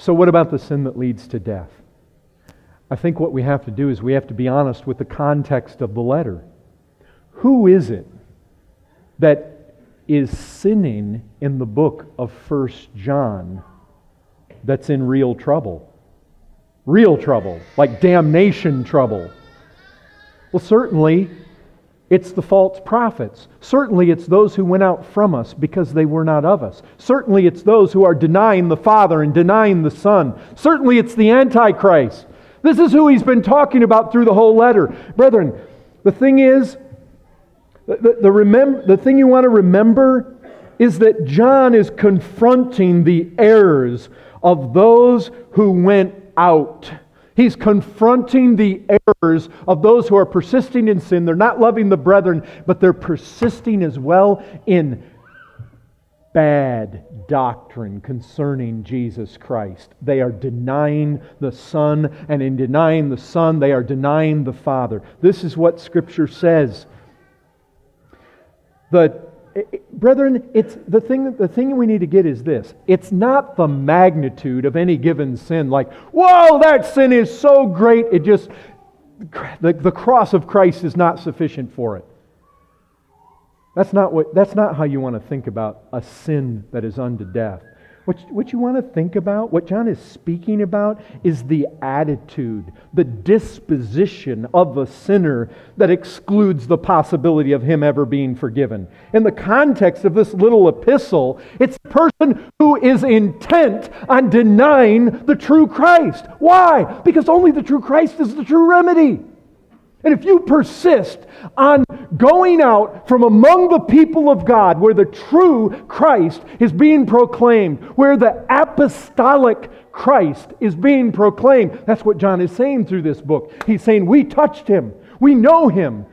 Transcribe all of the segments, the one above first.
So what about the sin that leads to death? I think what we have to do is we have to be honest with the context of the letter. Who is it that is sinning in the book of 1 John that's in real trouble? Real trouble, like damnation trouble. Well, certainly it's the false prophets. Certainly it's those who went out from us because they were not of us. Certainly it's those who are denying the Father and denying the Son. Certainly it's the Antichrist. This is who he's been talking about through the whole letter. Brethren, the thing is, the thing you want to remember is that John is confronting the errors of those who went out. He's confronting the errors of those who are persisting in sin. They're not loving the brethren, but they're persisting as well in bad doctrine concerning Jesus Christ. They are denying the Son, and in denying the Son, they are denying the Father. This is what Scripture says. Brethren, it's the thing we need to get is this. It's not the magnitude of any given sin, like, whoa, that sin is so great, it just, the cross of Christ is not sufficient for it. That's not how you want to think about a sin that is unto death. What you want to think about, what John is speaking about, is the attitude, the disposition of the sinner that excludes the possibility of him ever being forgiven. In the context of this little epistle, it's a person who is intent on denying the true Christ. Why? Because only the true Christ is the true remedy. And if you persist on going out from among the people of God where the true Christ is being proclaimed, where the apostolic Christ is being proclaimed, that's what John is saying through this book. He's saying, we touched Him. We know Him.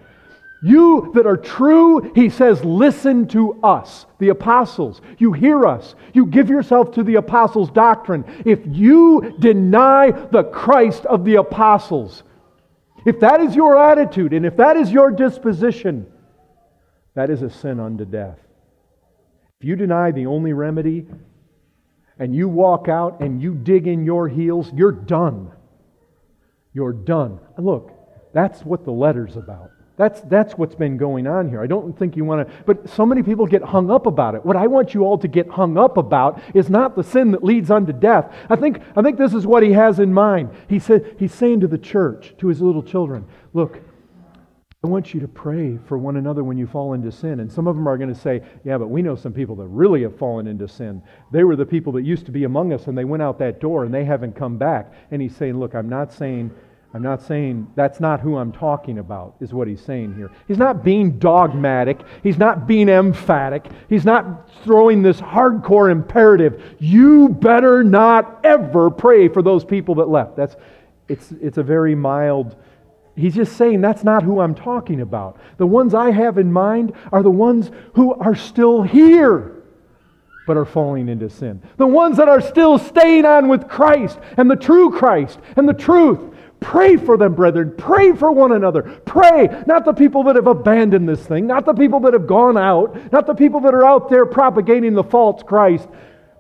You that are true, he says, listen to us, the apostles. You hear us. You give yourself to the apostles' doctrine. If you deny the Christ of the apostles, if that is your attitude, and if that is your disposition, that is a sin unto death. If you deny the only remedy, and you walk out and you dig in your heels, you're done. You're done. And look, that's what the letter's about. That's what's been going on here. I don't think you want to... But so many people get hung up about it. What I want you all to get hung up about is not the sin that leads unto death. I think this is what he has in mind. He's saying to the church, to his little children, look, I want you to pray for one another when you fall into sin. And some of them are going to say, yeah, but we know some people that really have fallen into sin. They were the people that used to be among us and they went out that door and they haven't come back. And he's saying, look, I'm not saying that's not who I'm talking about, is what he's saying here. He's not being dogmatic. He's not being emphatic. He's not throwing this hardcore imperative. You better not ever pray for those people that left. It's a very mild... He's just saying that's not who I'm talking about. The ones I have in mind are the ones who are still here, but are falling into sin. The ones that are still staying on with Christ and the true Christ and the truth. Pray for them, brethren. Pray for one another. Pray. Not the people that have abandoned this thing. Not the people that have gone out. Not the people that are out there propagating the false Christ.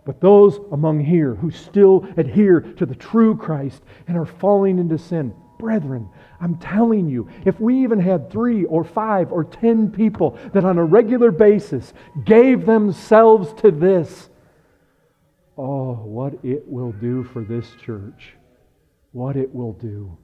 But those among here who still adhere to the true Christ and are falling into sin. Brethren, I'm telling you, if we even had 3 or 5 or 10 people that on a regular basis gave themselves to this, oh, what it will do for this church. What it will do.